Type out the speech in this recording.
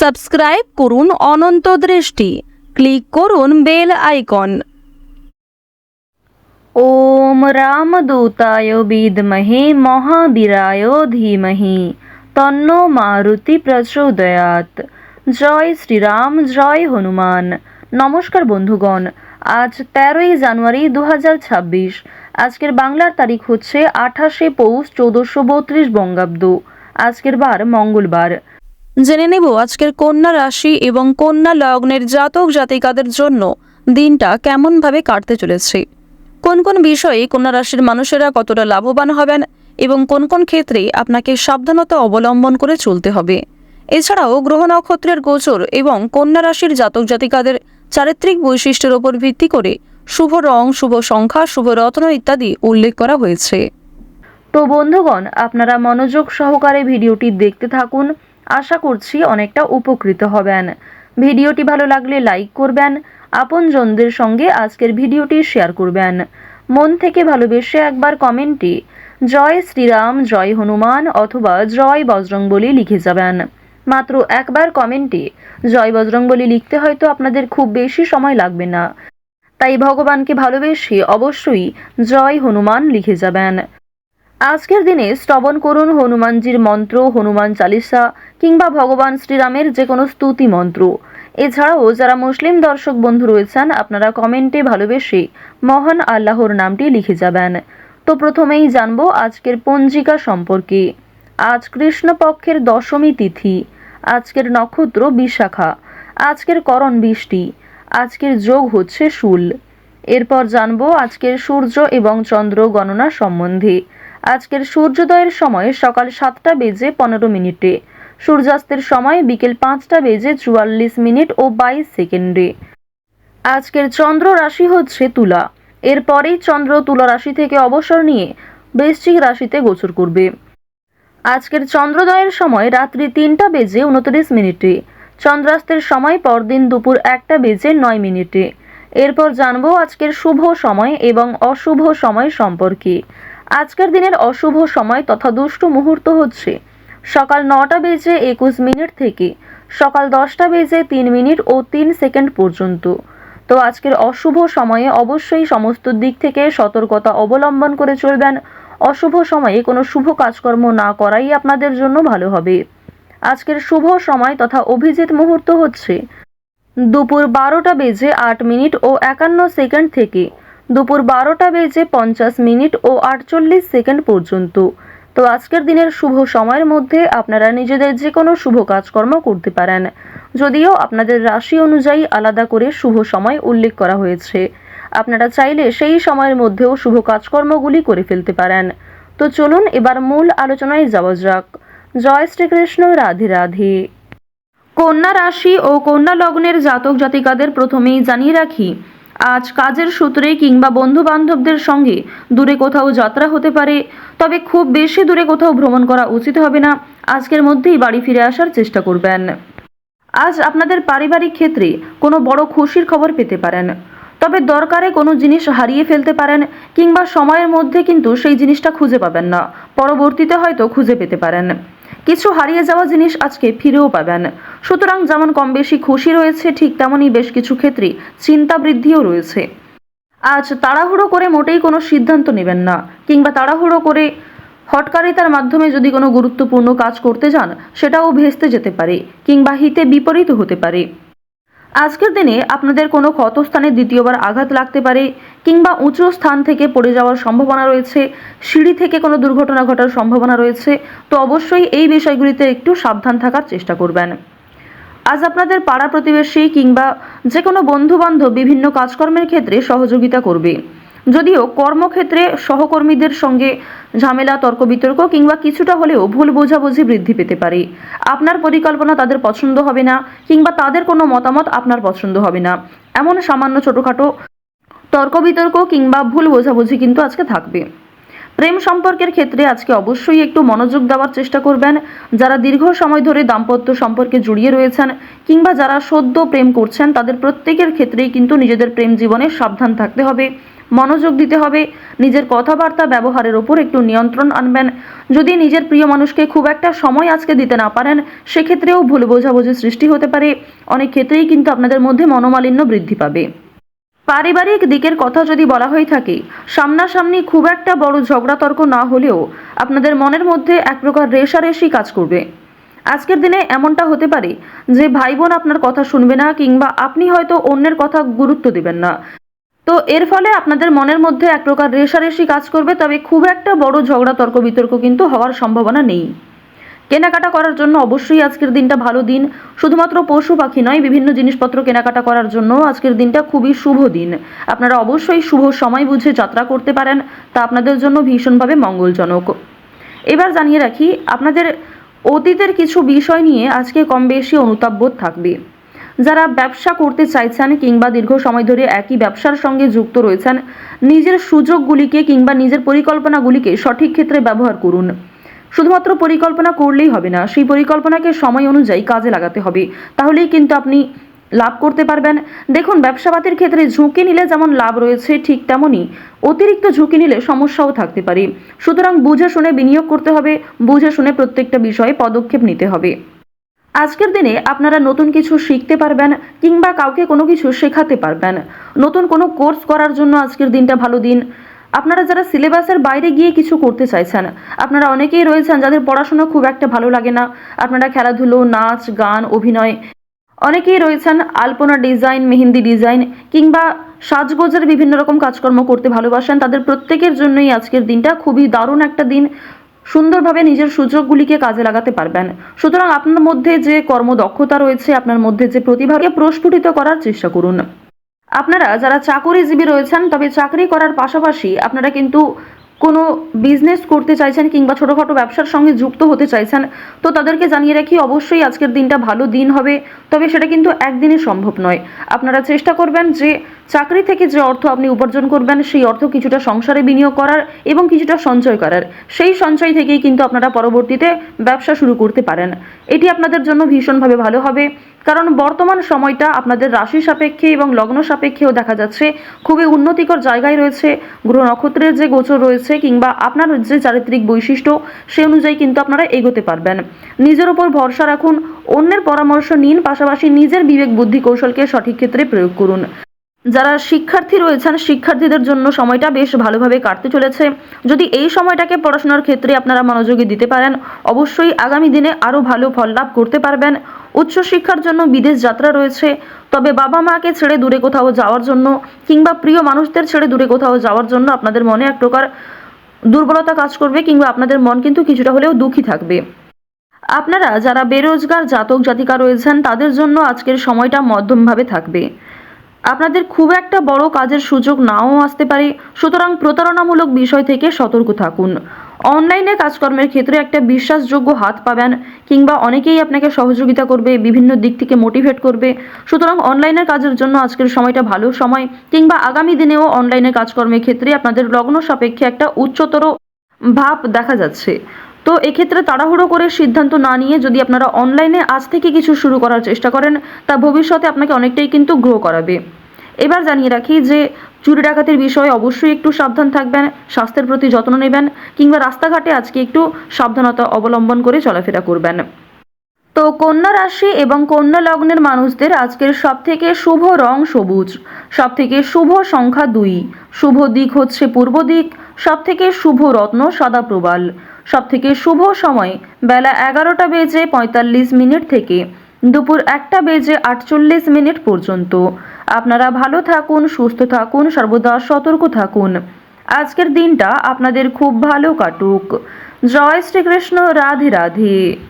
Subscribe করুন অনন্ত দৃষ্টি, click করুন বেল আইকন। ওম রামদূতায় বিদ্মহে মহাবীরায় ধীমহি তন্নো মারুতি প্রচোদয়াৎ। জয় শ্রীরাম, জয় হনুমান। নমস্কার বন্ধুগণ, আজ 13ই জানুয়ারি 2026। আজকের বাংলার তারিখ হচ্ছে 28শে পৌষ 1432 বঙ্গাব্দ। আজকের বার মঙ্গলবার। জেনে নেব আজকের কন্যা রাশি এবং কন্যা লগ্নের জাতক জাতিকাদের জন্য দিনটা কেমনভাবে কাটতে চলেছে, কোন কোন বিষয়ে কন্যা রাশির মানুষেরা কতটা লাভবান হবেন এবং কোন কোন ক্ষেত্রে আপনাকে সাবধানতা অবলম্বন করে চলতে হবে। এছাড়াও গ্রহ নক্ষত্রের গোচর এবং কন্যা রাশির জাতক জাতিকাদের চারিত্রিক বৈশিষ্ট্যের উপর ভিত্তি করে শুভ রং, শুভ সংখ্যা, শুভ রত্ন ইত্যাদি উল্লেখ করা হয়েছে। তো বন্ধুগণ, আপনারা মনোযোগ সহকারে ভিডিওটি দেখতে থাকুন। আশা করছি অনেকটা উপকৃত হবেন। ভিডিওটি ভালো লাগলে লাইক করবেন, আপনজনদের সঙ্গে আজকের ভিডিওটি শেয়ার করবেন। মন থেকে ভালোবেসে একবার কমেন্টে জয় শ্রীরাম, জয় হনুমান অথবা জয় বজরংবলী লিখে যাবেন। মাত্র একবার কমেন্টে জয় বজরংবলী লিখতে হয়তো আপনাদের খুব বেশি সময় লাগবে না, তাই ভগবানকে ভালোবেসে অবশ্যই জয় হনুমান লিখে যাবেন। আজকের দিনে শ্রবণ করুন হনুমানজির মন্ত্র, হনুমান চালিসা কিংবা ভগবান শ্রীরামের যে কোনো স্তুতি মন্ত্র। এছাড়াও যারা মুসলিম দর্শক বন্ধু রয়েছেন, আপনারা কমেন্টে ভালোবেসে মহান আল্লাহর নামটি লিখে যাবেন। তো প্রথমেই জানবো আজকের পঞ্জিকা সম্পর্কে। আজ কৃষ্ণপক্ষের দশমী তিথি। আজকের নক্ষত্র বিশাখা। আজকের করণ বৃষ্টি। আজকের যোগ হচ্ছে শূল। এরপর জানবো আজকের সূর্য এবং চন্দ্র গণনা সম্বন্ধে। আজকের সূর্যোদয়ের সময় সকাল 7টা বেজে 15 মিনিটে, সূর্যাস্তের সময় বিকেল 5টা বেজে 44 মিনিট ও 22 সেকেন্ডে। আজকের চন্দ্র রাশি হচ্ছে তুলা। এরপরেই চন্দ্র তুলা রাশি থেকে অবসর নিয়ে বৃশ্চিক রাশিতে গোচর করবে। আজকের চন্দ্রোদয়ের সময় রাত্রি 3টা বেজে 29 মিনিটে, চন্দ্রাস্তের সময় পরদিন দুপুর 1টা বেজে 9 মিনিটে। এরপর জানবো আজকের শুভ সময় এবং অশুভ সময় সম্পর্কে। আজকের দিনের অশুভ সময় তথা দুষ্টু মুহূর্ত হচ্ছে সকাল 9টা বেজে 21 মিনিট থেকে সকাল 10টা বেজে 3 মিনিট ও 3 সেকেন্ড পর্যন্ত। তো আজকের অশুভ সময়ে অবশ্যই সমস্ত দিক থেকে সতর্কতা অবলম্বন করে চলবেন। অশুভ সময়ে কোনো শুভ কাজকর্ম না করাই আপনাদের জন্য ভালো হবে। আজকের শুভ সময় তথা অভিজিৎ মুহূর্ত হচ্ছে দুপুর 12টা বেজে 8 মিনিট ও 51 সেকেন্ড থেকে দুপুর 12টা বেজে 50 মিনিট ও 48 সেকেন্ড পর্যন্ত। তো আজকের দিনের শুভ সময়ের মধ্যে আপনারা নিজেদের যে কোনো শুভ কাজকর্ম করতে পারেন, যদিও আপনাদের রাশি অনুযায়ী আলাদা করে শুভ সময় উল্লেখ করা হয়েছে। আপনারা চাইলে সেই সময়ের মধ্যেও শুভ কাজকর্মগুলি করে ফেলতে পারেন। তো চলুন এবার মূল আলোচনায় যাওয়া যাক। জয় শ্রীকৃষ্ণ, রাধে রাধে। কন্যা রাশি ও কন্যা লগ্নের জাতক জাতিকাদের প্রথমেই জানিয়ে রাখি, আজ কাজের সূত্রে কিংবা বন্ধু বান্ধবদের সঙ্গে দূরে কোথাও যাত্রা হতে পারে, তবে খুব বেশি দূরে কোথাও ভ্রমণ করা উচিত হবে না। আজকের মধ্যেই বাড়ি ফিরে আসার চেষ্টা করবেন। আজ আপনাদের পারিবারিক ক্ষেত্রে কোনো বড় খুশির খবর পেতে পারেন, তবে দরকারে কোনো জিনিস হারিয়ে ফেলতে পারেন কিংবা সময়ের মধ্যে কিন্তু সেই জিনিসটা খুঁজে পাবেন না, পরবর্তীতে হয়তো খুঁজে পেতে পারেন। কিছু হারিয়ে যাওয়া জিনিস আজকে ফিরেও পাবেন। সুতরাং যেমন কম বেশি খুশি রয়েছে, ঠিক তেমনই বেশ কিছু ক্ষেত্রে চিন্তা বৃদ্ধিও রয়েছে। আজ তাড়াহুড়ো করে মোটেই কোনো সিদ্ধান্ত নেবেন না, কিংবা তাড়াহুড়ো করে হঠকারিতার মাধ্যমে যদি কোনো গুরুত্বপূর্ণ কাজ করতে যান, সেটাও ভেস্তে যেতে পারে কিংবা হিতে বিপরীত হতে পারে। আজকের দিনে আপনাদের কোনো ক্ষতস্থানে দ্বিতীয়বার আঘাত লাগতে পারে কিংবা উঁচু স্থান থেকে পড়ে যাওয়ার সম্ভাবনা রয়েছে, সিঁড়ি থেকে কোনো দুর্ঘটনা ঘটার সম্ভাবনা রয়েছে। তো অবশ্যই এই বিষয়গুলিতে একটু সাবধান থাকার চেষ্টা করবেন। আজ আপনাদের পাড়া প্রতিবেশী কিংবা যে কোনো বন্ধুবান্ধব বিভিন্ন কাজকর্মের ক্ষেত্রে সহযোগিতা করবে, যদিও কর্মক্ষেত্রে সহকর্মীদের সঙ্গে ঝামেলা, তর্ক বিতর্ক কিংবা কিছুটা হলেও ভুল বোঝাবুঝি বৃদ্ধি পেতে পারে। আপনার পরিকল্পনা তাদের পছন্দ হবে না কিংবা তাদের কোনো মতামত আপনার পছন্দ হবে না, এমন সামান্য ছোটোখাটো তর্ক বিতর্ক কিংবা ভুল বোঝাবুঝি কিন্তু আজকে থাকবে। প্রেম সম্পর্কের ক্ষেত্রে আজকে অবশ্যই একটু মনোযোগ দেওয়ার চেষ্টা করবেন। যারা দীর্ঘ সময় ধরে দাম্পত্য সম্পর্কে জড়িয়ে রয়েছেন কিংবা যারা সদ্য প্রেম করছেন, তাদের প্রত্যেকের ক্ষেত্রেই কিন্তু নিজেদের প্রেম জীবনে সাবধান থাকতে হবে। মনোযোগ দিতে হবে। নিজের কথাবার্তা ব্যবহারের ওপর একটু নিয়ন্ত্রণ আনবেন। যদি নিজের প্রিয় মানুষকে খুব একটা সময় আজকে দিতে না পারেন, সেক্ষেত্রেও ভুল বোঝাবুঝি সৃষ্টি হতে পারে। অনেক ক্ষেত্রেই কিন্তু আপনাদের মধ্যে মনোমালিন্য বৃদ্ধি পাবে। পারিবারিক দিকের কথা যদি বলা হয়ে থাকে, সামনাসামনি খুব একটা বড় ঝগড়া তর্ক না হলেও আপনাদের মনের মধ্যে এক প্রকার রেষারেষি কাজ করবে। আজকের দিনে এমনটা হতে পারে যে ভাই বোন আপনার কথা শুনবে না, কিংবা আপনি হয়তো অন্যের কথা গুরুত্ব দিবেন না। তো এর ফলে আপনাদের মনের মধ্যে এক প্রকার রেষারেষি কাজ করবে, তবে খুব একটা বড় ঝগড়া তর্ক বিতর্ক কিন্তু হওয়ার সম্ভাবনা নেই। কেনাকাটা করার জন্য অবশ্যই আজকের দিনটা ভালো দিন। শুধুমাত্র পশু পাখি নয়, বিভিন্ন জিনিসপত্র কেনাকাটা করার জন্য আজকের দিনটা খুবই শুভ দিন। আপনারা অবশ্যই শুভ সময় বুঝে যাত্রা করতে পারেন, তা আপনাদের জন্য ভীষণভাবে মঙ্গলজনক। এবার জানিয়ে রাখি, আপনাদের অতীতের কিছু বিষয় নিয়ে আজকে কম বেশি অনুতাপবোধ থাকবে। যারা ব্যবসা করতে চাইছেন কিংবা দীর্ঘ সময় ধরে একই ব্যবসার সঙ্গে যুক্ত রয়েছেন, নিজের সুযোগগুলিকে কিংবা নিজের পরিকল্পনাগুলিকে সঠিক ক্ষেত্রে ব্যবহার করুন। শুধুমাত্র পরিকল্পনা করলেই হবে না, সেই পরিকল্পনাকে সময় অনুযায়ী কাজে লাগাতে হবে, তাহলেই কিন্তু আপনি লাভ করতে পারবেন। দেখুন, ব্যবসাপাতির ক্ষেত্রে ঝুঁকি নিলে যেমন লাভ রয়েছে, ঠিক তেমনই অতিরিক্ত ঝুঁকি নিলে সমস্যাও থাকতে পারে। সুতরাং বুঝে শুনে বিনিয়োগ করতে হবে, বুঝে শুনে প্রত্যেকটা বিষয়ে পদক্ষেপ নিতে হবে। আজকের দিনে আপনারা নতুন কিছু শিখতে পারবেন কিংবা কাউকে কোনো কিছু শেখাতে পারবেন। নতুন কোনো কোর্স করার জন্য আজকের দিনটা ভালো দিন। আপনারা যারা সিলেবাসের বাইরে গিয়ে কিছু করতে চাইছেন, আপনারা অনেকেই রয়েছেন যাদের পড়াশোনা খুব একটা ভালো লাগে না, আপনারা খেলাধুলো, নাচ, গান, অভিনয়, অনেকেই রয়েছেন আলপনা ডিজাইন, মেহেন্দি ডিজাইন কিংবা সাজগোজের বিভিন্ন রকম কাজকর্ম করতে ভালোবাসেন, তাদের প্রত্যেকের জন্যই আজকের দিনটা খুবই দারুণ একটা দিন। সুন্দরভাবে নিজের সুযোগগুলিকে কাজে লাগাতে পারবেন। সুতরাং আপনার মধ্যে যে কর্মদক্ষতা রয়েছে, আপনার মধ্যে যে প্রতিভাকে প্রস্ফুটিত করার চেষ্টা করুন। আপনারা যারা চাকরিজীবী রয়েছেন, তবে চাকরি করার পাশাপাশি আপনারা কিন্তু কোনো বিজনেস করতে চাইছেন কিংবা ছোটোখাটো ব্যবসার সঙ্গে যুক্ত হতে চাইছেন, তো তাদেরকে জানিয়ে রাখি অবশ্যই আজকের দিনটা ভালো দিন হবে, তবে সেটা কিন্তু একদিনে সম্ভব নয়। আপনারা চেষ্টা করবেন যে চাকরি থেকে যে অর্থ আপনি উপার্জন করবেন, সেই অর্থ কিছুটা সংসারে বিনিয়োগ করার এবং কিছুটা সঞ্চয় করার। সেই সঞ্চয় থেকেই কিন্তু আপনারা পরবর্তীতে ব্যবসা শুরু করতে পারেন। এটি আপনাদের জন্য ভীষণভাবে ভালো হবে, কারণ বর্তমান সময়টা আপনাদের রাশি সাপেক্ষে এবং লগ্ন সাপেক্ষেও দেখা যাচ্ছে খুবই উন্নতিকর জায়গায় রয়েছে। গ্রহ নক্ষত্রের যে গোচর রয়েছে কিংবা আপনার যে চারিত্রিক বৈশিষ্ট্য, সে অনুযায়ী কিন্তু আপনারা এগোতে পারবেন। নিজের উপর ভরসা রাখুন, অন্যের পরামর্শ নিন, পাশাপাশি নিজের বিবেক বুদ্ধি কৌশলকে সঠিক ক্ষেত্রে প্রয়োগ করুন। যারা শিক্ষার্থী রয়েছেন, শিক্ষার্থীদের জন্য সময়টা বেশ ভালোভাবে কাটতে চলেছে। যদি এই সময়টাকে পড়াশোনার ক্ষেত্রে আপনারা মনোযোগী দিতে পারেন, অবশ্যই আগামী দিনে আরও ভালো ফল লাভ করতে পারবেন। উচ্চশিক্ষার জন্য বিদেশ যাত্রা রয়েছে, তবে বাবা মাকে ছেড়ে দূরে কোথাও যাওয়ার জন্য কিংবা প্রিয় মানুষদের ছেড়ে দূরে কোথাও যাওয়ার জন্য আপনাদের মনে এক প্রকার দুর্বলতা কাজ করবে, কিংবা আপনাদের মন কিন্তু কিছুটা হলেও দুঃখী থাকবে। আপনারা যারা বেরোজগার জাতক জাতিকা রয়েছেন, তাদের জন্য আজকের সময়টা মধ্যমভাবে থাকবে। আপনাদের খুব একটা বড় কাজের সুযোগ নাও আসতে পারে, সুতরাং প্রতারণামূলক বিষয় থেকে সতর্ক থাকুন। অনলাইনে কাজকর্মের ক্ষেত্রে একটা বিশ্বাসযোগ্য হাত পাবেন, কিংবা অনেকেই আপনাকে সহযোগিতা করবে, বিভিন্ন দিক থেকে মোটিভেট করবে। সুতরাং অনলাইনের কাজের জন্য আজকের সময়টা ভালো সময়, কিংবা আগামী দিনেও অনলাইনে কাজকর্মের ক্ষেত্রে আপনাদের লগ্ন সাপেক্ষে একটা উচ্চতর ভাব দেখা যাচ্ছে। তো এক্ষেত্রে তাড়াহুড়ো করে সিদ্ধান্ত না নিয়ে যদি আপনারা অনলাইনে আজ থেকে কিছু শুরু করার চেষ্টা করেন, তা ভবিষ্যতে আপনাকে অনেকটাই কিন্তু গ্রো করাবে। এবার জানিয়ে রাখি যে চুরি ডাকাতির বিষয়ে অবশ্যই একটু সাবধান থাকবেন, স্বাস্থ্যের প্রতি যত্ন নেবেন, কিংবা রাস্তাঘাটে আজকে একটু সাবধানতা অবলম্বন করে চলাফেরা করবেন। তো কন্যা রাশি এবং কন্যা লগ্নের মানুষদের আজকের সবথেকে শুভ রং সবুজ, সবথেকে শুভ সংখ্যা 2, শুভ দিক হচ্ছে পূর্ব দিক, সবথেকে শুভ রত্ন সাদা প্রবাল, সবথেকে শুভ সময় বেলা 11:45 থেকে দুপুর 1:48 পর্যন্ত। আপনারা ভালো থাকুন, সুস্থ থাকুন, সর্বদা সতর্ক থাকুন। আজকের দিনটা আপনাদের খুব ভালো কাটুক। জয় শ্রীকৃষ্ণ। রাধে রাধে।